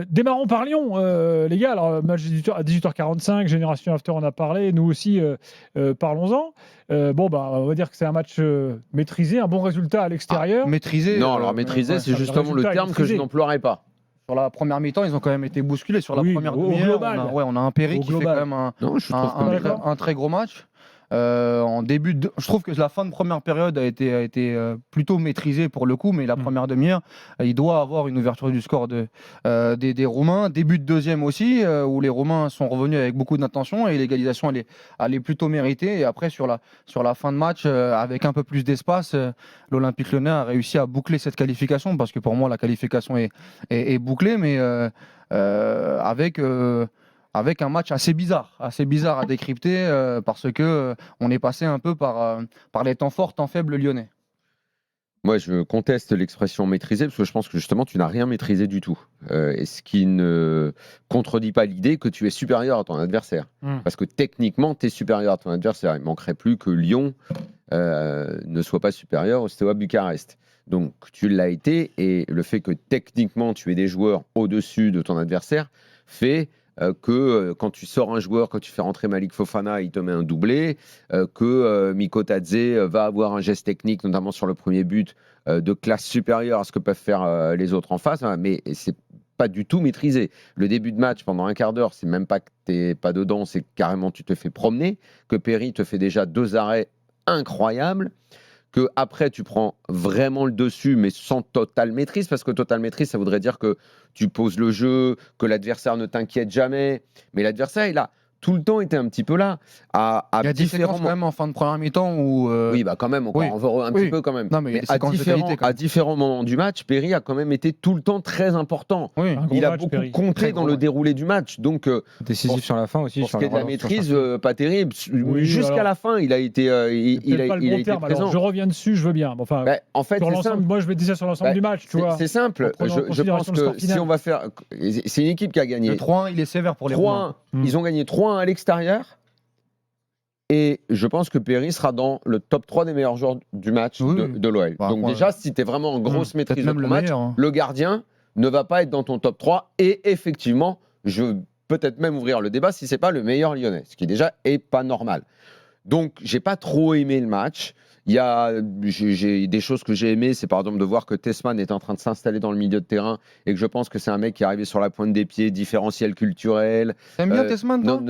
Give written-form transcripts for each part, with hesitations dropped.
Démarrons par Lyon, les gars. Alors, match à 18h45, Génération After en a parlé, nous aussi, parlons-en. On va dire que c'est un match maîtrisé, un bon résultat à l'extérieur. Maîtrisé. Non, alors maîtriser, c'est justement le terme que je n'emploierais pas. Sur la première mi-temps, ils ont quand même été bousculés. Sur la première demi-heure, on a un Perry qui fait quand même un très gros match. Je trouve que la fin de première période a été plutôt maîtrisée pour le coup, mais la première demi-heure, il doit avoir une ouverture du score des Roumains. Début de deuxième aussi, où les Roumains sont revenus avec beaucoup d'intention et l'égalisation elle est plutôt méritée. Et après sur la fin de match, avec un peu plus d'espace, l'Olympique Lyonnais a réussi à boucler cette qualification, parce que pour moi la qualification est bouclée, mais avec un match assez bizarre à décrypter, parce que on est passé un peu par les temps forts, temps faibles lyonnais. Moi, je conteste l'expression maîtriser, parce que je pense que justement, tu n'as rien maîtrisé du tout. Et ce qui ne contredit pas l'idée que tu es supérieur à ton adversaire. Parce que techniquement, tu es supérieur à ton adversaire. Il ne manquerait plus que Lyon ne soit pas supérieur au Steaua Bucarest. Donc, tu l'as été, et le fait que techniquement, tu aies des joueurs au-dessus de ton adversaire fait que quand tu sors un joueur, quand tu fais rentrer Malik Fofana, il te met un doublé, que Miko Tadze va avoir un geste technique, notamment sur le premier but, de classe supérieure à ce que peuvent faire les autres en face, hein, mais c'est pas du tout maîtrisé. Le début de match, pendant un quart d'heure, c'est même pas que t'es pas dedans, c'est carrément tu te fais promener, que Perry te fait déjà 2 arrêts incroyables, que après tu prends vraiment le dessus, mais sans totale maîtrise, parce que totale maîtrise, ça voudrait dire que tu poses le jeu, que l'adversaire ne t'inquiète jamais, mais l'adversaire, il a tout le temps été un petit peu là. Il y a des séquences quand même en fin de première mi-temps où... Oui, bah quand même, on veut un petit peu quand même. Non, mais à différents moments du match, Perry a quand même été tout le temps très important. Oui. Il a beaucoup compté dans le déroulé du match. Donc, décisif sur la fin aussi. Pour ce qui est de la maîtrise, pas terrible. Jusqu'à la fin, il a été, il a été présent. Alors, je reviens dessus, je veux bien. Enfin, en fait, sur l'ensemble, moi, je vais dire sur l'ensemble du match. C'est simple. Je pense que si on va faire... C'est une équipe qui a gagné. Le 3-1, il est sévère pour les Roumains. Ils ont gagné 3-1 à l'extérieur. Et je pense que Perry sera dans le top 3 des meilleurs joueurs du match de l'OL. Donc déjà, si tu es vraiment en grosse maîtrise de ton match, le gardien ne va pas être dans ton top 3. Et effectivement, je veux peut-être même ouvrir le débat si c'est pas le meilleur lyonnais, ce qui déjà est pas normal. Donc, j'ai pas trop aimé le match. J'ai des choses que j'ai aimées, c'est par exemple de voir que Tessman est en train de s'installer dans le milieu de terrain et que je pense que c'est un mec qui est arrivé sur la pointe des pieds, différentiel culturel. T'aimes bien Tessman, toi ?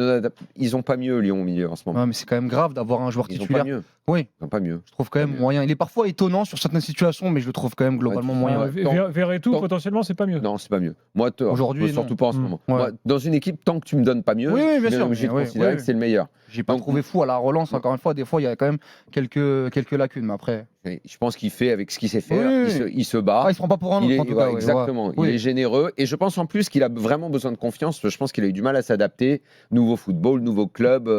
Ils ont pas mieux Lyon au milieu en ce moment. Ouais, mais c'est quand même grave d'avoir un joueur titulaire. Ils ont pas mieux. Oui. Ils ont pas mieux. Je trouve quand même moyen. Il est parfois étonnant sur certaines situations, mais je le trouve quand même globalement moyen. Verretou, potentiellement, c'est pas mieux. Non, c'est pas mieux. Moi, aujourd'hui, surtout pas en ce moment. Ouais. Moi, dans une équipe, tant que tu me donnes pas mieux, bien sûr, obligé de considérer que c'est le meilleur. J'ai pas trouvé fou à la relance. Encore une fois, des fois, il y a quand même quelques lacunes. Mais après, je pense qu'il fait avec ce qu'il sait faire. Il se bat. Il se prend pas pour un autre, en tout cas. Exactement. Il est généreux. Et je pense en plus qu'il a vraiment besoin de confiance. Je pense qu'il a eu du mal à s'adapter. Nouveau football, nouveau club,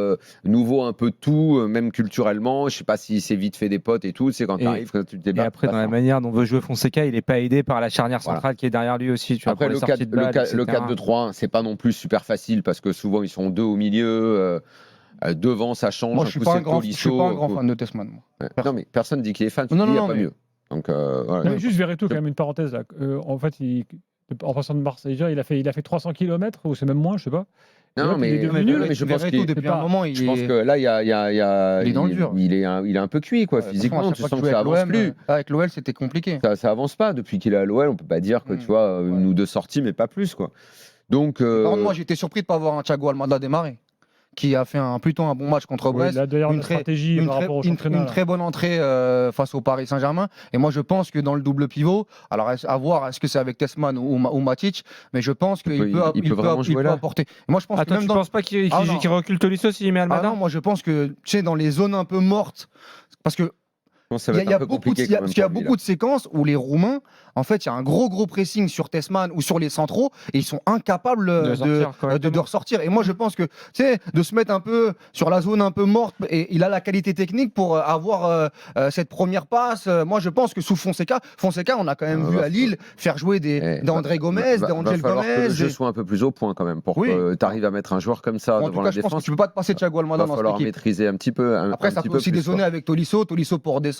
nouveau un peu tout, même culturellement. Je sais pas s'il s'est vite fait des potes et tout. C'est quand tu arrives, quand tu te débats. Et après, dans la manière dont veut jouer Fonseca, il n'est pas aidé par la charnière centrale qui est derrière lui aussi. Tu vois, après, le 4-2-3-1, c'est pas non plus super facile parce que souvent ils sont deux au milieu. Devant, ça change. Moi, je suis pas un grand fan de Tessman. Non, mais personne dit qu'il est fan. Il n'y a pas mieux. Donc, voilà. Juste Verretou, quand même une parenthèse là. En fait, en passant de Marseille, il a fait 300 km ou c'est même moins, je sais pas. Non, mais je pense que depuis un moment, je pense que là, il est dans le dur. Il est un peu cuit, quoi. Physiquement, tu sens que ça avance plus. Avec l'OL, c'était compliqué. Ça avance pas depuis qu'il est à l'OL. On peut pas dire que tu vois une ou deux sorties, mais pas plus, quoi. Donc, par contre, moi, j'étais surpris de pas voir un Thiago Almada démarrer, qui a fait plutôt un bon match contre Brest. Une très bonne entrée face au Paris Saint-Germain. Et moi, je pense que dans le double pivot, alors à voir est-ce que c'est avec Tessman ou Matic, mais je pense qu'il peut apporter. Et moi, je pense tu ne penses pas qu'il recule Tolisso s'il met Almada ? Non, moi, je pense que dans les zones un peu mortes, parce que il y a beaucoup de séquences où les Roumains, en fait, il y a un gros pressing sur Tessman ou sur les centraux et ils sont incapables de ressortir. Et moi, je pense que, de se mettre un peu sur la zone un peu morte, et il a la qualité technique pour avoir cette première passe. Moi, je pense que sous Fonseca, on a quand même vu à Lille faire jouer d'André Gomez, d'Angel Gomez. Que le jeu soit un peu plus au point quand même pour que tu arrives à mettre un joueur comme ça devant la défense. Je pense que tu peux pas te passer Thiago Almada dans cette équipe. Il va falloir maîtriser un petit peu. Après, ça peut aussi dézonner avec Tolisso pour descendre.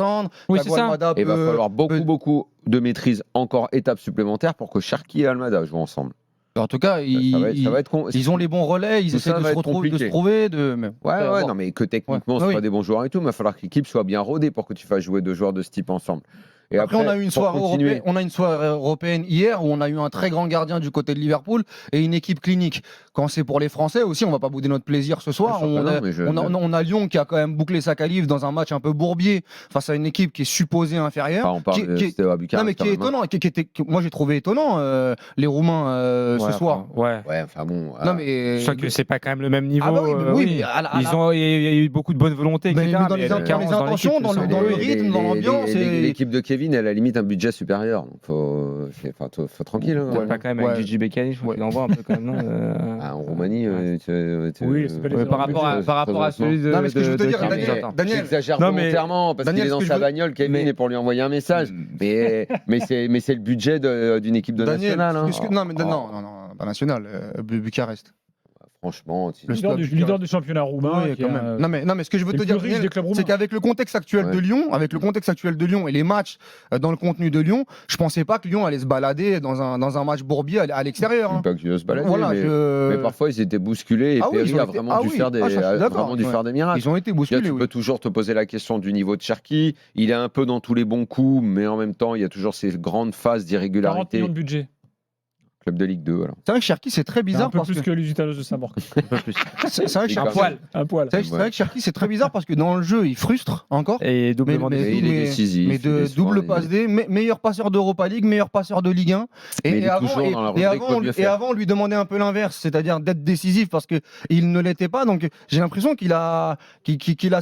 Oui, c'est ça. Il va falloir beaucoup de maîtrise, encore étape supplémentaire pour que Cherki et Almada jouent ensemble. En tout cas, ils ont les bons relais, ils essaient de se trouver. Non, mais que techniquement, ce soit des bons joueurs et tout, mais il va falloir que l'équipe soit bien rodée pour que tu fasses jouer deux joueurs de ce type ensemble. Et après, on a eu une soirée européenne hier où on a eu un très grand gardien du côté de Liverpool et une équipe clinique. Quand c'est pour les Français aussi, on va pas bouder notre plaisir ce soir. On a Lyon qui a quand même bouclé sa qualif dans un match un peu bourbier face à une équipe qui est supposée inférieure. On parle de Steaua Bucarest. Non, mais qui est étonnant. Moi, j'ai trouvé étonnant les Roumains ce soir. Ouais, enfin bon. Non, mais je crois que c'est pas quand même le même niveau. Ah bah oui, il y a eu beaucoup de bonne volonté, etc. Mais dans les intentions, dans le rythme, dans l'ambiance. L'équipe de Kevin, elle a limite un budget supérieur. Donc faut tranquille. Hein. Pas quand même avec Gigi Beccani, je crois qu'il envoie un peu quand même. En Roumanie, par rapport à celui de. Non, mais ce que je veux te dire, Daniel, j'exagère volontairement parce qu'il est dans sa bagnole, Kevin, et pour lui envoyer un message. Mais c'est le budget d'une équipe de nationale. Non, pas nationale, Bucarest. Franchement, leader du championnat roumain. Non mais ce que je veux te dire, c'est qu'avec le contexte actuel de Lyon, et les matchs dans le contenu de Lyon, je pensais pas que Lyon allait se balader dans un match bourbier à l'extérieur. Pas qu'ils se balader, mais parfois ils étaient bousculés et Perry a vraiment dû faire des miracles. Ils ont été bousculés. Tu peux toujours te poser la question du niveau de Cherki. Il est un peu dans tous les bons coups, mais en même temps, il y a toujours ces grandes phases d'irrégularité. 40 millions de budget. Club de Ligue 2. Alors. C'est vrai que Cherki, c'est très bizarre. Un peu plus que les Utalos de Saint-Maur. C'est vrai que un poil. C'est vrai que Cherki, c'est très bizarre parce que dans le jeu, il frustre encore. Et doublement il est décisif. Mais de double passe D, meilleur passeur d'Europa League, meilleur passeur de Ligue 1. Et avant, on lui demandait un peu l'inverse, c'est-à-dire d'être décisif parce qu'il ne l'était pas. Donc j'ai l'impression qu'il a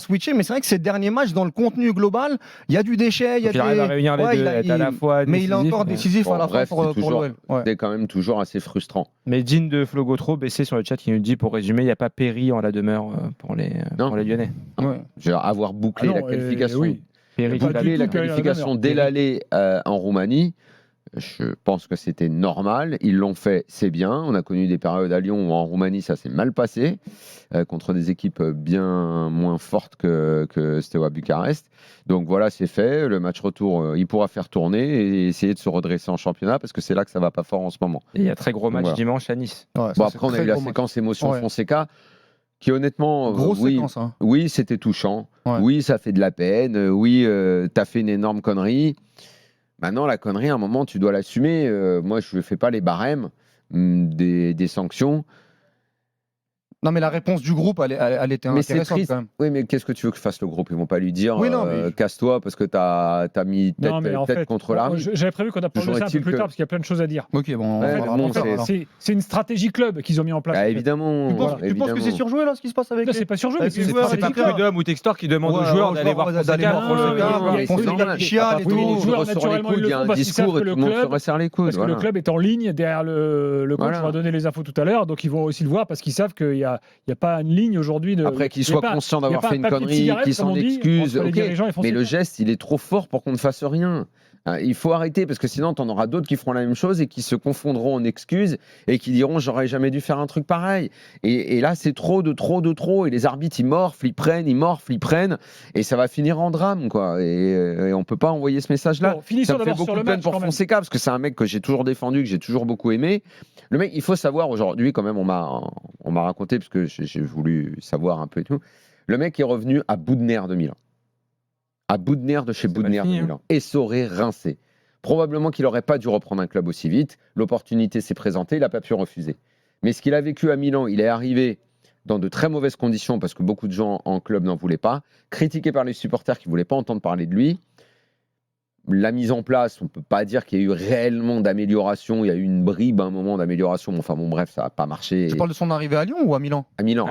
switché. Mais c'est vrai que ces derniers matchs, dans le contenu global, il y a du déchet. Il arrive à réunir les deux, être à la fois mais il est encore décisif à la fin pour l'OL. C'est quand même toujours assez frustrant. Mais Jean de Flogotro, baissé sur le chat, qui nous dit, pour résumer, il n'y a pas Perry en la demeure pour les Lyonnais. Avoir bouclé la qualification, boucler la qualification dès l'aller en Roumanie, je pense que c'était normal. Ils l'ont fait, c'est bien. On a connu des périodes à Lyon où en Roumanie, ça s'est mal passé contre des équipes bien moins fortes que Steaua Bucarest. Donc voilà, c'est fait. Le match retour, il pourra faire tourner et essayer de se redresser en championnat parce que c'est là que ça va pas fort en ce moment. Et il y a très gros match dimanche à Nice. Après, on a eu la séquence émotion Fonseca qui honnêtement, oui, c'était touchant. Ouais. Oui, ça fait de la peine. Oui, t'as fait une énorme connerie. Maintenant, la connerie, à un moment, tu dois l'assumer. Moi, je ne fais pas les barèmes des sanctions. Non, mais la réponse du groupe, elle était intéressante quand même. Oui, mais qu'est-ce que tu veux que fasse le groupe? Ils ne vont pas lui dire casse-toi parce que tu as mis tête contre l'arme. J'avais prévu qu'on approfonde ça un peu plus tard parce qu'il y a plein de choses à dire. Ok, bon. C'est une stratégie club qu'ils ont mis en place. Évidemment. Tu penses que c'est surjoué là ce qui se passe avec c'est pas surjoué, mais c'est pas Prud'homme ou Textor qui demande aux joueurs d'aller voir Fonseca. Les joueurs naturellement ils le font parce qu'ils savent que le club est en ligne derrière le coach. On va donner les infos tout à l'heure, donc ils vont aussi le voir parce qu'ils savent qu'il y a pas une ligne aujourd'hui. Après qu'il soit conscient d'avoir fait une connerie, qu'il s'en excuse, mais le geste, il est trop fort pour qu'on ne fasse rien. Il faut arrêter parce que sinon, tu en auras d'autres qui feront la même chose et qui se confondront en excuses et qui diront j'aurais jamais dû faire un truc pareil. Et là, c'est trop. Et les arbitres, ils morflent, ils prennent et ça va finir en drame, quoi. Et on peut pas envoyer ce message-là. Ça me fait beaucoup de peine pour Fonseca parce que c'est un mec que j'ai toujours défendu, que j'ai toujours beaucoup aimé. Le mec, il faut savoir aujourd'hui, quand même, on m'a raconté parce que j'ai voulu savoir un peu et tout. Le mec est revenu à bout de nerfs de Milan. À bout de nerfs de chez bout de nerfs de Milan. Essoré, rincé. Probablement qu'il n'aurait pas dû reprendre un club aussi vite. L'opportunité s'est présentée, il n'a pas pu refuser. Mais ce qu'il a vécu à Milan, il est arrivé dans de très mauvaises conditions parce que beaucoup de gens en club n'en voulaient pas, critiqué par les supporters qui ne voulaient pas entendre parler de lui. La mise en place, on ne peut pas dire qu'il y a eu réellement d'amélioration. Il y a eu une bribe à un moment d'amélioration. Enfin bon, bref, ça n'a pas marché. Tu parles de son arrivée à Lyon ou à Milan? À Milan.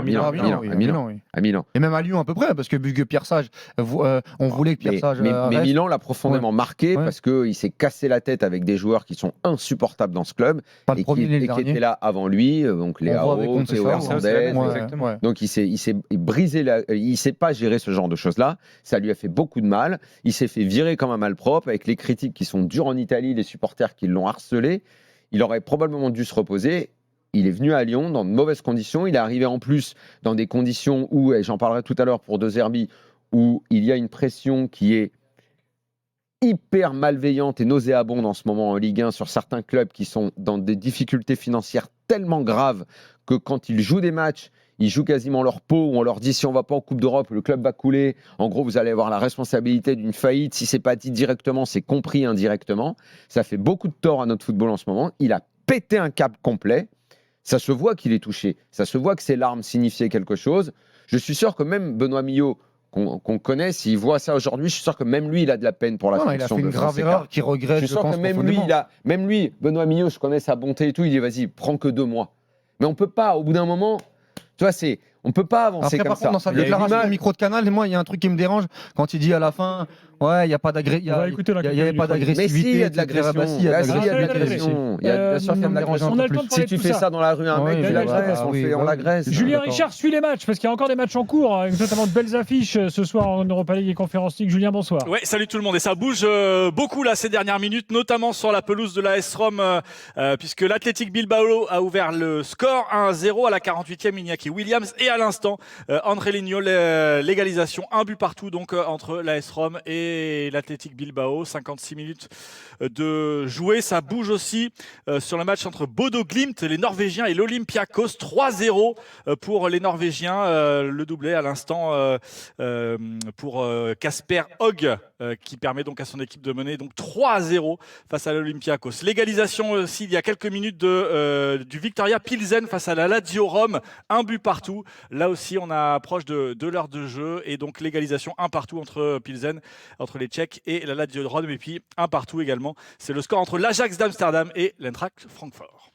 Et même à Lyon à peu près, parce que Pierre Sage, on voulait que Pierre Sage. Mais Milan l'a profondément marqué parce qu'il s'est cassé la tête avec des joueurs qui sont insupportables dans ce club et qui étaient là avant lui. Donc Léao, Théo Hernandez. Donc il s'est brisé. Il ne sait pas gérer ce genre de choses-là. Ça lui a fait beaucoup de mal. Il s'est fait virer comme un malpropre. Avec les critiques qui sont dures en Italie, les supporters qui l'ont harcelé, il aurait probablement dû se reposer. Il est venu à Lyon dans de mauvaises conditions. Il est arrivé en plus dans des conditions où, et j'en parlerai tout à l'heure pour De Zerbi, où il y a une pression qui est hyper malveillante et nauséabonde en ce moment en Ligue 1 sur certains clubs qui sont dans des difficultés financières tellement graves que quand ils jouent des matchs, ils jouent quasiment leur peau, où on leur dit si on ne va pas en Coupe d'Europe, le club va couler. En gros, vous allez avoir la responsabilité d'une faillite. Si ce n'est pas dit directement, c'est compris indirectement. Ça fait beaucoup de tort à notre football en ce moment. Il a pété un câble complet. Ça se voit qu'il est touché. Ça se voit que ses larmes signifiaient quelque chose. Je suis sûr que même Benoît Millot, qu'on connaît, s'il voit ça aujourd'hui, je suis sûr que même lui, il a de la peine pour la sanction. Il a fait une grave erreur qu'il regrette. Je suis sûr que même lui, Benoît Millot, je connais sa bonté et tout, il dit vas-y, prends que 2 mois. Mais on ne peut pas, au bout d'un moment, tu vois, on ne peut pas avancer comme ça. Dans sa déclaration au micro de Canal, moi, il y a un truc qui me dérange quand il dit à la fin, ouais, il n'y a pas d'agressivité. Mais si, il y a de l'agression. Il y a de l'agression. Bien sûr qu'il y a de l'agression. Si tu fais ça dans la rue à un mec, tu l'agresses, on l'agresse. Julien Richard suit les matchs, parce qu'il y a encore des matchs en cours, avec notamment de belles affiches ce soir en Europa League et Conference League. Julien, bonsoir. Ouais, salut tout le monde. Et ça bouge beaucoup là ces dernières minutes, notamment sur la pelouse de l'AS Rome, puisque l'Athletic Bilbao a ouvert le score 1-0 à la 48e, Iñaki Williams, et à l'instant, André Ligno, l'égalisation, 1 but partout donc entre l'AS Rome et l'Athletic Bilbao. 56 minutes de jouer. Ça bouge aussi sur le match entre Bodo Glimt, les Norvégiens, et l'Olympiakos. 3-0 pour les Norvégiens. Le doublé à l'instant pour Kasper Hogg, qui permet donc à son équipe de mener donc 3-0 face à l'Olympiakos. L'égalisation aussi il y a quelques minutes du Victoria Pilsen face à la Lazio Rome. 1 but partout. Là aussi, on approche de l'heure de jeu, et donc l'égalisation 1 partout entre Pilsen, entre les Tchèques, et la Lazio Rome, et puis 1 partout également. C'est le score entre l'Ajax d'Amsterdam et l'Eintracht Francfort.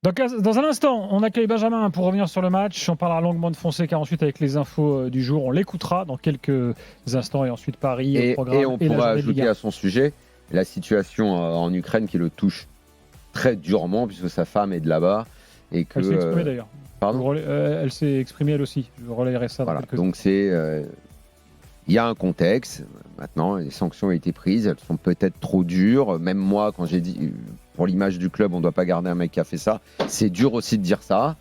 Dans un instant, on accueille Benjamin pour revenir sur le match. On parlera longuement de Fonseca ensuite avec les infos du jour. On l'écoutera dans quelques instants, et ensuite Paris au programme. Et on pourra ajouter à son sujet la situation en Ukraine qui le touche très durement, puisque sa femme est de là-bas. Et que, elle s'est exprimée d'ailleurs. Pardon ? Elle s'est exprimée elle aussi. Je relayerai ça. Voilà. Donc il y a un contexte. Maintenant, les sanctions ont été prises. Elles sont peut-être trop dures. Même moi, quand j'ai dit pour l'image du club, on ne doit pas garder un mec qui a fait ça. C'est dur aussi de dire ça.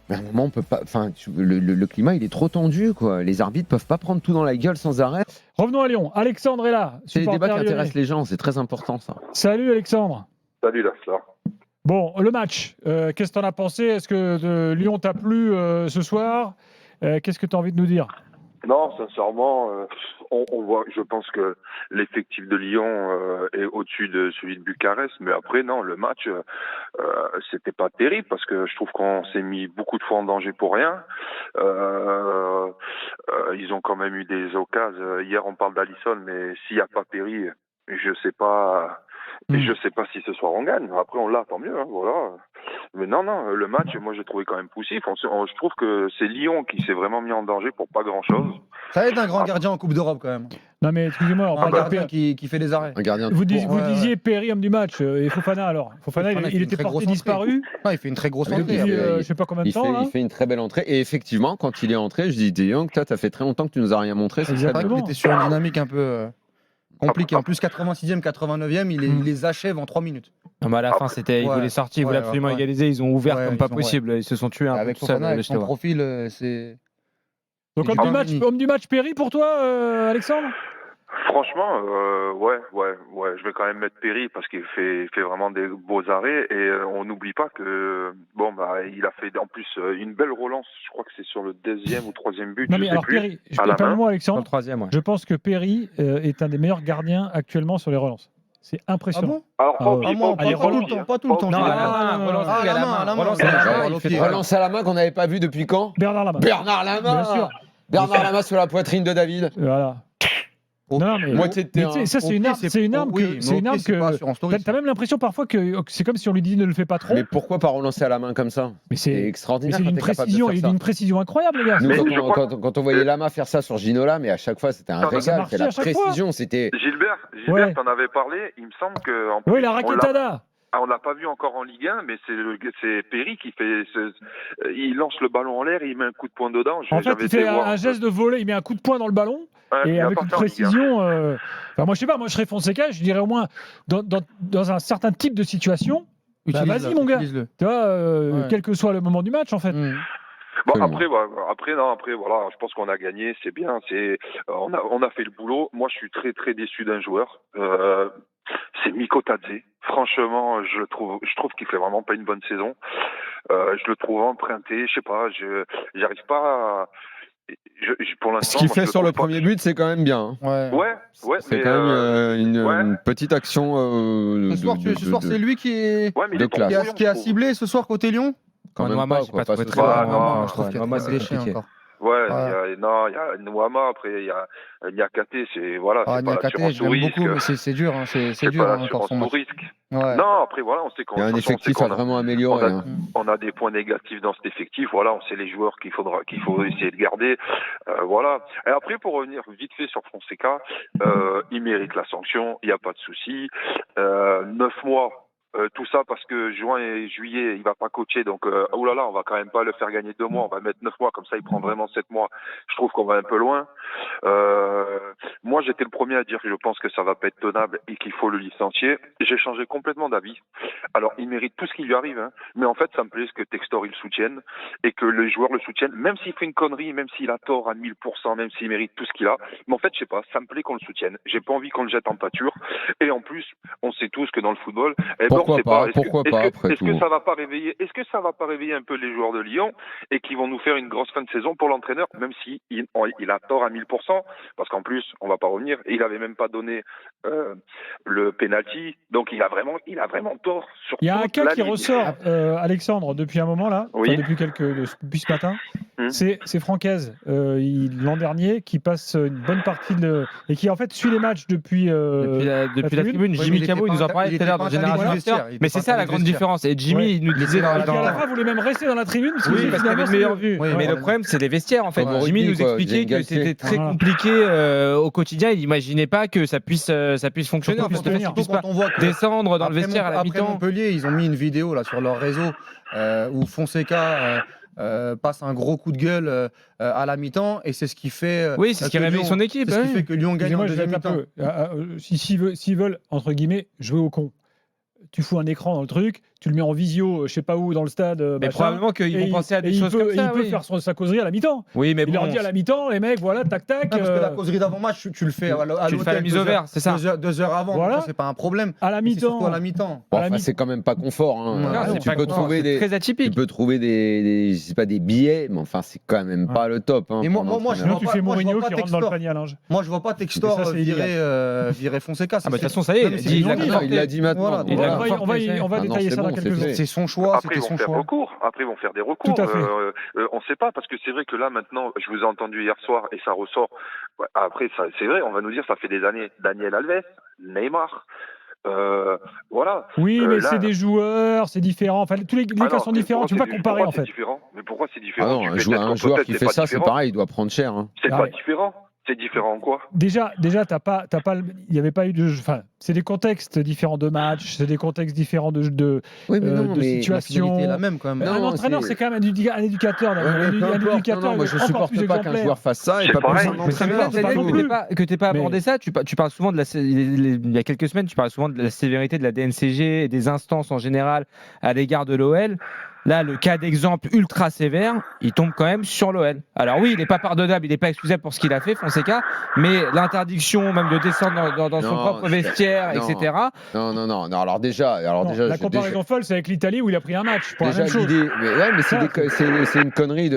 Mais à un moment, on peut pas. Enfin, le climat, il est trop tendu, quoi. Les arbitres peuvent pas prendre tout dans la gueule sans arrêt. Revenons à Lyon. Alexandre est là. C'est les débats qui intéressent les gens. C'est très important, ça. Salut Alexandre. Salut Laslar. Bon, le match, qu'est-ce que tu en as pensé ? Est-ce que Lyon t'a plu ce soir ? Qu'est-ce que tu as envie de nous dire ? Non, sincèrement, on voit. Je pense que l'effectif de Lyon est au-dessus de celui de Bucarest, mais après non, le match c'était pas terrible parce que je trouve qu'on s'est mis beaucoup de fois en danger pour rien. Ils ont quand même eu des occasions. Hier, on parle d'Alisson, mais s'il n'y a pas Perry, je sais pas. Et je sais pas si ce soir on gagne. Après, on l'a, tant mieux. Hein, voilà. Mais non, le match, moi, j'ai trouvé quand même poussif. Je trouve que c'est Lyon qui s'est vraiment mis en danger pour pas grand-chose. Ça aide un grand gardien en Coupe d'Europe, quand même. Non, mais excusez-moi. Un gardien qui fait des arrêts. Un gardien vous disiez Perry, homme du match. Et Fofana, alors Fofana, il était porté disparu. Non, il fait une très grosse entrée. Depuis, je sais pas combien de temps. Il fait une très belle entrée. Et effectivement, quand il est entré, je dis, De Jong, toi, t'as fait très longtemps que tu nous as rien montré. C'est vrai qu'il était sur une dynamique un peu compliqué. En plus, 86e, 89e, il les achève en 3 minutes. Non, mais à la fin, ils voulaient sortir, ils voulaient absolument égaliser. Ils ont ouvert comme pas possible. Ils se sont tués un peu avec tout seul. Avec son profil, c'est. Donc, homme du match, Perry pour toi, Alexandre ? Franchement, ouais, je vais quand même mettre Perry parce qu'il fait vraiment des beaux arrêts et on n'oublie pas que il a fait en plus une belle relance. Je crois que c'est sur le 2e ou 3e but. Non mais alors Perry, moi Alexandre, le 3e, ouais. Je pense que Perry est un des meilleurs gardiens actuellement sur les relances. C'est impressionnant. Ah bon ? Alors pas tout le temps. Relance à la main qu'on n'avait pas vu depuis quand ? Bernard Lama. Bien sûr. Bernard Lama sur la poitrine de David. Voilà. Non, mais ça, c'est une arme que. T'as même l'impression parfois que c'est comme si on lui dit ne le fais pas trop. Mais pourquoi pas relancer à la main comme ça ? Mais c'est extraordinaire. C'est d'une précision incroyable, les gars. Nous, quand on voyait Lama faire ça sur Ginola, mais à chaque fois, c'était un régal. C'est la précision. C'était. Gilbert, t'en avais parlé. Il me semble que. Oui, la raquetada. On l'a pas vu encore en Ligue 1, mais c'est Perry qui fait. Il lance le ballon en l'air, il met un coup de poing dedans. En fait, il fait un geste de volée, il met un coup de poing dans le ballon. Et avec une précision. Moi, je sais pas, moi je serais Fonseca, je dirais au moins dans un certain type de situation. Vas-y, mon gars. Tu vois, quel que soit le moment du match, en fait. Bon, après, voilà, je pense qu'on a gagné, c'est bien, on a fait le boulot. Moi, je suis très très déçu d'un joueur. C'est Miko Tadze. Franchement, je trouve qu'il fait vraiment pas une bonne saison. Je le trouve emprunté, je sais pas, j'arrive pas à... pour l'instant, ce qu'il fait sur le premier but, c'est quand même bien. Ouais. C'est quand même une petite action. Ce soir, c'est lui qui a ciblé ce soir côté Lyon. Quand même Noama, pas, j'ai quoi, pas trouvé ce très soir. bon. Je trouve qu'il y a Noama, trop c'est de déchets compliqué. encore. Ouais, il y a Noama, après il y a Niakate, c'est pas Niakate, l'assurance je au l'aime risque. beaucoup, mais c'est dur, hein, c'est dur pas encore son l'assurance au match. risque. Ouais. Non, après voilà, on sait qu'on Il y a un effectif à vraiment améliorer. on a des points négatifs dans cet effectif. Voilà, on sait les joueurs qu'il faut essayer de garder. Voilà. Et après, pour revenir vite fait sur Fonseca, il mérite la sanction, il n'y a pas de souci. 9 mois. Tout ça parce que juin et juillet, il va pas coacher, donc oh là là, on va quand même pas le faire gagner 2 mois, on va mettre 9 mois, comme ça il prend vraiment 7 mois. Je trouve qu'on va un peu loin. Moi, j'étais le premier à dire que je pense que ça va pas être tenable et qu'il faut le licencier. J'ai changé complètement d'avis. Alors, il mérite tout ce qui lui arrive, hein, mais en fait, ça me plaît que Textor il le soutienne et que les joueurs le soutiennent, même s'il fait une connerie, même s'il a tort à 1000%, même s'il mérite tout ce qu'il a. Mais en fait, je sais pas, ça me plaît qu'on le soutienne. J'ai pas envie qu'on le jette en pâture. Et en plus, on sait tous que dans le football, Pourquoi pas après tout. Est-ce que ça va pas réveiller un peu les joueurs de Lyon et qui vont nous faire une grosse fin de saison pour l'entraîneur, même si il a tort à 1000%, parce qu'en plus, on va pas revenir, et il avait même pas donné le penalty, donc il a vraiment tort sur. Il y a un cas qui ressort, Alexandre, depuis un moment là, oui. depuis ce matin. C'est Francaise, l'an dernier, qui passe une bonne partie et qui en fait suit les matchs depuis la tribune. Jimmy Cabot, il nous en parlait tout à l'heure dans Génération. Mais c'est ça la grande différence. Et Jimmy, il nous disait à la fin, vous voulez même rester dans la tribune parce qu'il avait une meilleure vue. Mais le problème, c'est les vestiaires en fait. Jimmy nous expliquait que c'était très compliqué au quotidien. Il n'imaginait pas que ça puisse fonctionner. En fait, qu'il puisse pas descendre dans le vestiaire à la mi-temps. Après Montpellier, ils ont mis une vidéo là sur leur réseau où Fonseca passe un gros coup de gueule à la mi-temps et c'est ce qui fait c'est ce qui réveille son équipe. C'est ce qui fait que Lyon gagne en deuxième mi-temps. S'ils veulent entre guillemets jouer au con, tu fous un écran dans le truc, tu le mets en visio, je sais pas où, dans le stade. Mais probablement qu'ils vont penser à des choses comme ça. Il peut faire sa causerie à la mi-temps. Oui, mais il leur dit à la mi-temps, les mecs, voilà, tac. Parce que la causerie d'avant-match, tu le fais à l'hôtel. Tu le fais à la mise au vert, c'est ça. 2 heures avant, voilà. C'est pas un problème. À la mi-temps. Surtout à la mi-temps. C'est quand même pas confort. Tu peux trouver très atypique. Tu peux trouver des billets, mais enfin, c'est quand même pas le top. Et moi, je tu fais Mourinho qui rentre dans le panier à linge. Moi, je vois pas Textor virer Fonseca. De toute façon, ça y est, il l'a dit maintenant. On va détailler ça dans quelques jours. C'est son choix. Après, ils vont faire des recours. Tout à fait. On ne sait pas, parce que c'est vrai que là, maintenant, je vous ai entendu hier soir et ça ressort. Après, c'est vrai, on va nous dire, ça fait des années. Daniel Alves, Neymar. Voilà. Oui, mais c'est des joueurs, c'est différent. Enfin, tous les cas sont différents. Tu peux pas comparer, en fait. Mais pourquoi c'est différent? Un joueur qui fait ça, c'est pareil, il doit prendre cher. C'est pas différent. C'est différent en quoi? Déjà, il n'y avait pas eu de. Enfin, c'est des contextes différents de matchs, c'est des contextes différents de situations. C'est la même quand même. Un entraîneur, c'est quand même un éducateur. Moi, je supporte pas qu'un joueur fasse ça et pas plus un entraîneur. Que t'aies pas abordé ça. Tu parles souvent il y a quelques semaines, tu parles souvent de la sévérité de la DNCG et des instances en général à l'égard de l'OL. Là, le cas d'exemple ultra sévère, il tombe quand même sur l'OL. Alors oui, il n'est pas pardonnable, il n'est pas excusable pour ce qu'il a fait, Fonseca, mais l'interdiction même de descendre dans son propre vestiaire, etc. Non. Alors déjà, la comparaison folle, c'est avec l'Italie où il a pris un match pour la même chose. Mais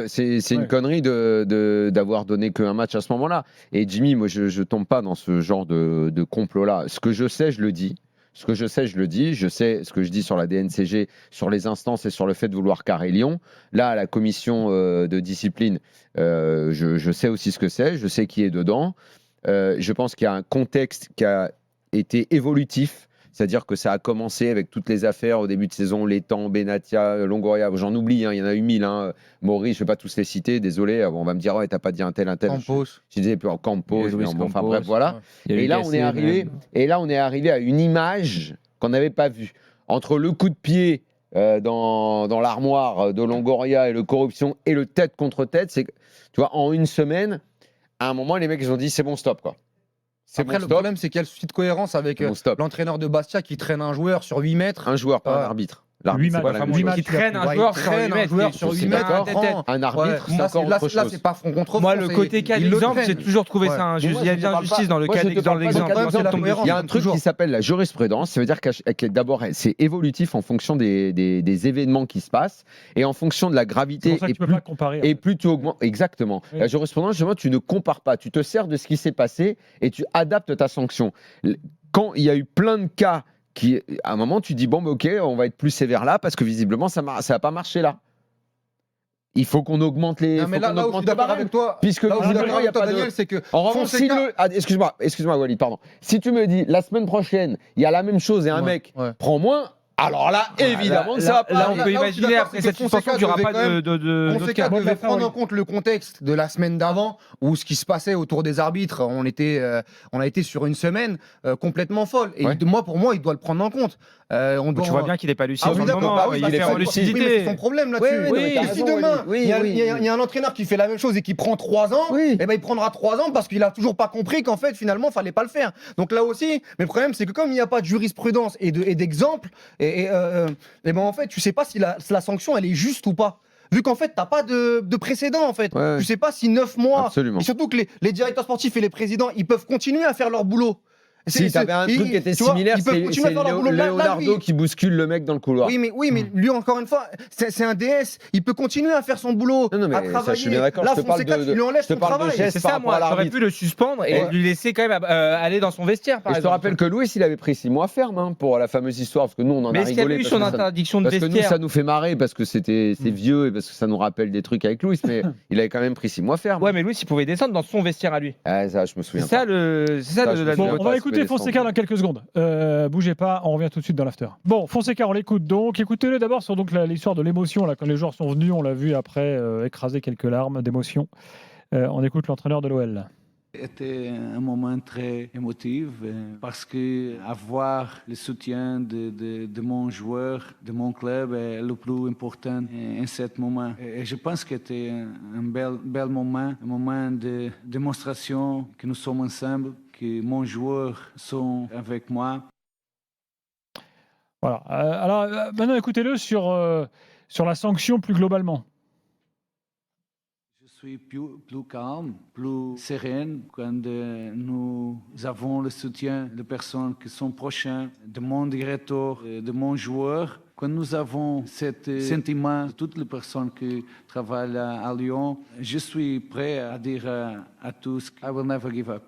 c'est une connerie d'avoir donné qu'un match à ce moment-là. Et Jimmy, moi, je tombe pas dans ce genre de complot-là. Ce que je sais, je le dis. Je sais ce que je dis sur la DNCG, sur les instances et sur le fait de vouloir carrer Lyon. Là, à la commission de discipline, je sais aussi ce que c'est, je sais qui est dedans. Je pense qu'il y a un contexte qui a été évolutif, c'est-à-dire que ça a commencé avec toutes les affaires au début de saison, Létang, Benatia, Longoria, j'en oublie, il y en a eu 1000. Maurice, je ne vais pas tous les citer, désolé, on va me dire, ouais, t'as pas dit un tel. Campos. Je disais Campos, enfin bref, voilà. Et là, on est arrivé à une image qu'on n'avait pas vue. Entre le coup de pied dans l'armoire de Longoria et le corruption et le tête contre tête, c'est que, tu vois, en une semaine, à un moment, les mecs, ils ont dit, c'est bon, stop, quoi. Après, le problème, c'est qu'il y a le souci de cohérence avec l'entraîneur de Bastia qui traîne un joueur sur 8 mètres. Un joueur, pas un arbitre. L'arbitre, 8 c'est pas la matchs, même 8 chose. matchs. Qui traîne un Ouais, joueur il sur traîne 8 un mètres, joueur sur sur 8 8 mètres. mètres. Un arbitre, c'est Là, encore là, autre chose. c'est pas front contre front. Moi, le côté cas d'exemple, j'ai toujours trouvé Ouais. ça injuste. Moi, Il y a je te bien parle justice pas- dans le moi, cas je te d'exemple. parle pas de l'exemple. cas C'est la d'exemple. cohérence. Il y a un truc Toujours. qui s'appelle la jurisprudence. Ça veut dire que d'abord, c'est évolutif en fonction des événements qui se passent et en fonction de la C'est gravité. pour ça que Et tu peux plus, pas comparer. et plus tu augmentes. Exactement. Oui. La jurisprudence, justement, tu ne compares pas. Tu te sers de ce qui s'est passé et tu adaptes ta sanction. Quand il y a eu plein de cas qui, à un moment, tu dis bon, mais ok, on va être plus sévère là parce que visiblement, ça n'a pas marché là. Il faut qu'on augmente les. Non, mais là où je suis d'accord avec toi, Puisque là où je suis visiblement, d'accord il y a avec toi, pas de- Daniel, c'est que En revanche, si Fonseca- excuse-moi, Walid, pardon. Si tu me dis la semaine prochaine, il y a la même chose et un mec prend moins, alors là, évidemment que ça va pas. Là, on Là peut où je suis imaginer d'accord, après c'est cette que Fonseca suspension qu'il n'y aura devait pas quand même- d'autres Fonseca cas. devait prendre en compte le contexte de la semaine d'avant où ce qui se passait autour des arbitres, on a été sur une semaine complètement folle. Et Ouais. pour moi, il doit le prendre en compte. Tu vois bien qu'il n'est pas lucide Ah en oui, ce d'accord, moment. bah oui, Il bah est c'est fait son- en oui, mais c'est lucidité. son problème là-dessus. Oui, oui, Et t'as si raison, demain, Walid. Oui, il y a- oui, il y a- oui. il y a un entraîneur qui fait la même chose et qui prend 3 ans, Oui. eh ben, il prendra 3 ans parce qu'il a toujours pas compris qu'en fait, finalement, il fallait pas le faire. Donc là aussi, mais le problème, c'est que comme il n'y a pas de jurisprudence et d'exemple, et ben, en fait, tu sais pas si la sanction, elle est juste ou pas. Vu qu'en fait, t'as pas de précédent, en fait. Ouais. Tu sais pas si 9 mois, Absolument. et surtout que les directeurs sportifs et les présidents, ils peuvent continuer à faire leur boulot. Si t'avais un truc qui était tu vois, similaire, ils peuvent c'est continuer à faire leur boulot. Là, Leonardo lui, qui bouscule le mec dans le couloir. oui, mais lui, encore une fois, c'est un DS. Il peut continuer à faire son boulot, Non, mais à ça, travailler. je suis bien d'accord. Là, Je te parle Fonseca, de- tu lui enlèves je te son parle de travail. gestes C'est par ça, rapport moi, à j'aurais l'arbitre. pu le suspendre et Ouais. lui laisser quand même aller dans son vestiaire, par Et je te exemple. rappelle que Louis, il avait pris 6 mois ferme pour la fameuse histoire, parce que nous, on en Mais a est-ce qu'il y a rigolé. eu parce son que ça- interdiction de Parce que nous, vestiaire ça nous fait marrer, parce que c'est vieux et parce que ça nous rappelle des trucs avec Louis, mais il avait quand même pris 6 mois ferme. Ouais, mais Louis, il pouvait descendre dans son vestiaire à lui. Ah, ça, je me souviens. C'est ça pas. le. C'est ça Ça, le- je la- me Bon, souviens on pas, va c'est écouter pas Fonseca descendu. dans quelques secondes. Bougez pas, on revient tout de suite dans l'after. Bon, Fonseca, on l'écoute donc. Écoutez-le d'abord sur donc l'histoire de l'émotion. Là, quand les joueurs sont venus, on l'a vu après écraser quelques larmes d'émotion. On écoute l'entraîneur de l'OL. C'était un moment très émotif parce que avoir le soutien de mon joueur, de mon club est le plus important en ce moment. Et je pense que c'était un bel moment, un moment de démonstration que nous sommes ensemble, que mon joueur sont avec moi. Voilà. Alors maintenant, écoutez-le sur la sanction plus globalement. Je suis plus calme, plus sereine quand nous avons le soutien de personnes qui sont proches de mon directeur, de mon joueur. Quand nous avons ce sentiment de toutes les personnes qui travaillent à Lyon, je suis prêt à dire à tous I will never give up.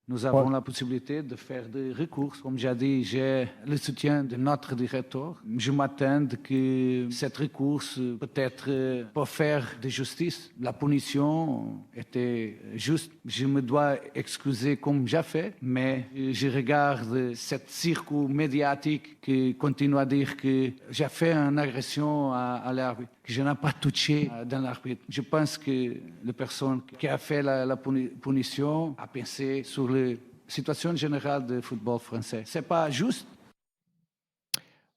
Nous avons la possibilité de faire des recours. Comme j'ai dit, j'ai le soutien de notre directeur. Je m'attends que cette recours peut-être pour faire de justice. La punition était juste. Je me dois excuser comme j'ai fait, mais je regarde cette circuit médiatique qui continue à dire que j'ai fait une agression à l'arbitre, que je n'ai pas touché dans l'arbitre. Je pense que la personne qui a fait la punition a pensé sur la situation générale du football français. C'est pas juste.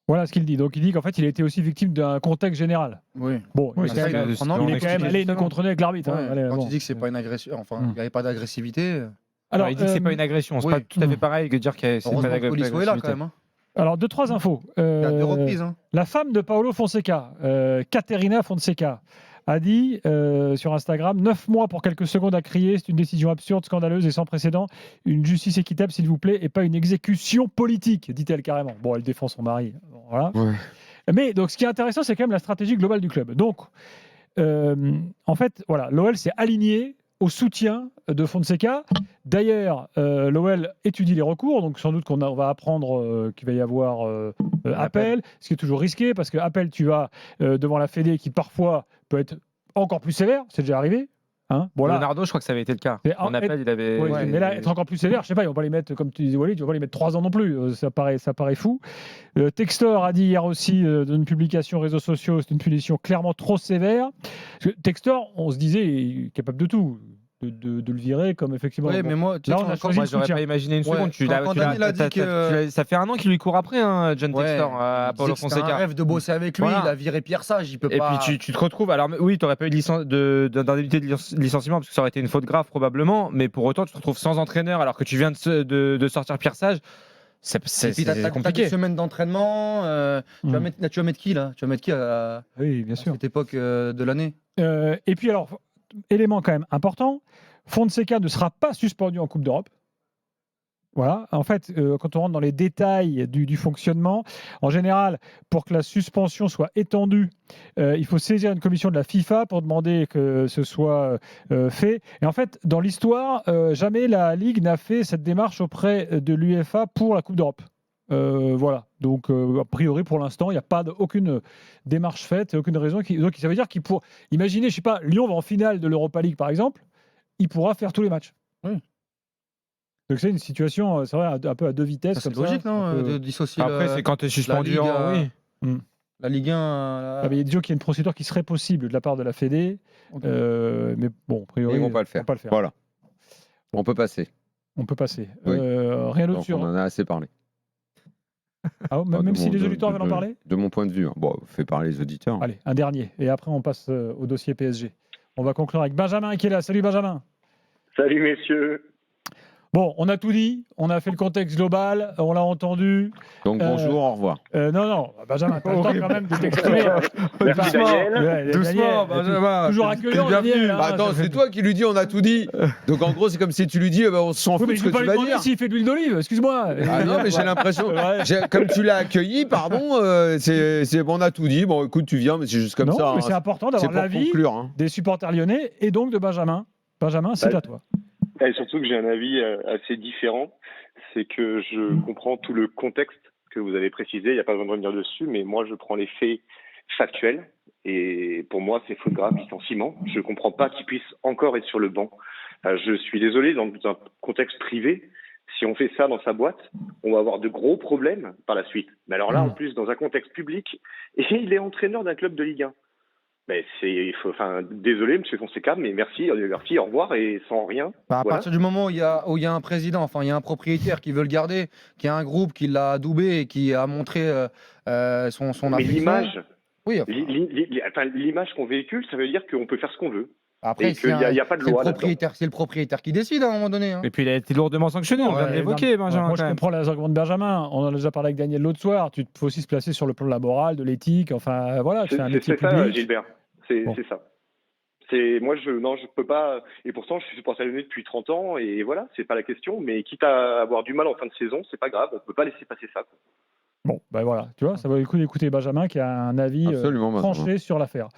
Voilà ce qu'il dit. Donc il dit qu'en fait, il a été aussi victime d'un contexte général. Oui. Bon, il est ça, quand même, il est quand même allé contre avec l'arbitre. hein. Allez, Quand bon. tu dis que c'est pas une agression, enfin, il n'y avait pas d'agressivité. Alors, il dit que c'est pas une agression. C'est oui. pas tout à fait pareil que de dire que c'est pas Heureusement une que Police est là quand même. Hein. Alors, 2-3 infos. Il y a 2 reprises. Hein. La femme de Paolo Fonseca, Caterina Fonseca, a dit sur Instagram 9 mois pour quelques secondes à crier, c'est une décision absurde, scandaleuse et sans précédent. Une justice équitable, s'il vous plaît, et pas une exécution politique, dit-elle carrément. Bon, elle défend son mari. Bon, voilà. Ouais. Mais donc, ce qui est intéressant, c'est quand même la stratégie globale du club. Donc, en fait, voilà, l'OL s'est aligné au soutien de Fonseca. D'ailleurs, l'OL étudie les recours, donc sans doute qu'on va apprendre qu'il va y avoir appel, ce qui est toujours risqué, parce que appel, tu vas devant la Fédé qui parfois peut être encore plus sévère, c'est déjà arrivé. Hein, voilà. Leonardo, je crois que ça avait été le cas. En appel, il avait. Ouais, mais là, être encore plus sévère, je sais pas, ils vont pas les mettre, comme tu disais Walid, tu vas pas les mettre 3 ans non plus. Ça paraît fou. Textor a dit hier aussi dans une publication réseaux sociaux, c'est une punition clairement trop sévère. Parce que Textor, on se disait, il est capable de tout. De le virer comme effectivement. Oui, mais moi, tu sais, là, on a choisi Moi, le j'aurais soutien. pas imaginé une Ouais, seconde. quand Daniel a dit que- Ça fait un an qu'il lui court après, hein, John Ouais, Textor, à il Paulo disait que c'était un Fonseca. rêve de bosser avec lui, Voilà. il a viré Pierre Sage, il peut Et pas. puis tu te retrouves. Alors oui, tu n'aurais pas eu d'indemnité de licenciement parce que ça aurait été une faute grave probablement, mais pour autant tu te retrouves sans entraîneur alors que tu viens de sortir Pierre Sage. C'est t'as compliqué. des semaines d'entraînement. Tu vas mettre qui là? Tu vas mettre qui Oui, bien sûr. À cette époque de l'année? Et puis alors, élément quand même important, Fonseca ne sera pas suspendu en Coupe d'Europe. Voilà. En fait, quand on rentre dans les détails du fonctionnement, en général, pour que la suspension soit étendue, il faut saisir une commission de la FIFA pour demander que ce soit fait. Et en fait, dans l'histoire, jamais la Ligue n'a fait cette démarche auprès de l'UEFA pour la Coupe d'Europe. Voilà. Donc, a priori, pour l'instant, il n'y a pas aucune démarche faite, aucune raison. Donc, ça veut dire qu'il pourra. Imaginez, je sais pas, Lyon va en finale de l'Europa League, par exemple, il pourra faire tous les matchs. Oui. Donc c'est une situation, c'est vrai, un peu à deux vitesses. C'est logique, non, de dissocier. Après, c'est quand tu es suspendu. La Ligue 1. Il y a dit qu'il y a une procédure qui serait possible de la part de la Fédé, mais bon, a priori, ils vont pas le faire. Voilà. On peut passer. On peut passer. Oui. Rien d'autre sur. On en a assez parlé. Même si les auditeurs veulent en parler. De mon point de vue, bon, fait parler les auditeurs. Allez, un dernier, et après on passe au dossier PSG. On va conclure avec Benjamin qui est là. Salut Benjamin. Salut messieurs. Bon, on a tout dit, on a fait le contexte global, on l'a entendu. Donc bonjour, au revoir. Non, Benjamin, t'as le temps quand même de t'exprimer. Merci Daniel. Doucement, Benjamin. Toujours accueillant, Daniel. Attends, c'est toi qui lui dis on a tout dit. Donc en gros, c'est comme si tu lui dis on s'en fout de ce que tu vas dire. S'il fait de l'huile d'olive, excuse-moi. Ah non, mais j'ai l'impression, comme tu l'as accueilli, pardon, on a tout dit. Bon, écoute, tu viens, mais c'est juste comme ça. Non, mais c'est important d'avoir l'avis des supporters lyonnais et donc de Benjamin. Benjamin, c'est à toi. Et surtout que j'ai un avis assez différent, c'est que je comprends tout le contexte que vous avez précisé, il n'y a pas besoin de revenir dessus, mais moi je prends les faits factuels, et pour moi c'est faute grave, licenciement. Je ne comprends pas qu'il puisse encore être sur le banc. Je suis désolé, dans un contexte privé, si on fait ça dans sa boîte, on va avoir de gros problèmes par la suite. Mais alors là, en plus, dans un contexte public, et il est entraîneur d'un club de Ligue 1. Mais désolé, monsieur Fonseca, mais merci, au revoir, et sans rien. À partir du moment où il y a un président, il y a un propriétaire qui veut le garder, qui a un groupe qui l'a adoubé et qui a montré son mais l'image, oui, l'image qu'on véhicule, ça veut dire qu'on peut faire ce qu'on veut. Après, il n'y a pas de loi. C'est le propriétaire qui décide à un moment donné. Et puis il a été lourdement sanctionné, on vient de l'évoquer, Benjamin. Moi, je comprends les arguments de Benjamin. On en a déjà parlé avec Daniel l'autre soir. Tu peux aussi se placer sur le plan de la morale, de l'éthique. Enfin, voilà, tu fais un métier public. C'est ça, Gilbert. C'est ça. Moi, je peux pas. Et pourtant, je suis supporter lyonnais depuis 30 ans. Et voilà, c'est pas la question. Mais quitte à avoir du mal en fin de saison, c'est pas grave. On peut pas laisser passer ça. Bon, ben voilà. Tu vois, ça vaut le coup d'écouter Benjamin qui a un avis tranché sur l'affaire.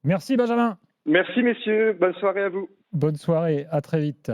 Merci, Benjamin. Merci, messieurs. Bonne soirée à vous. Bonne soirée. À très vite.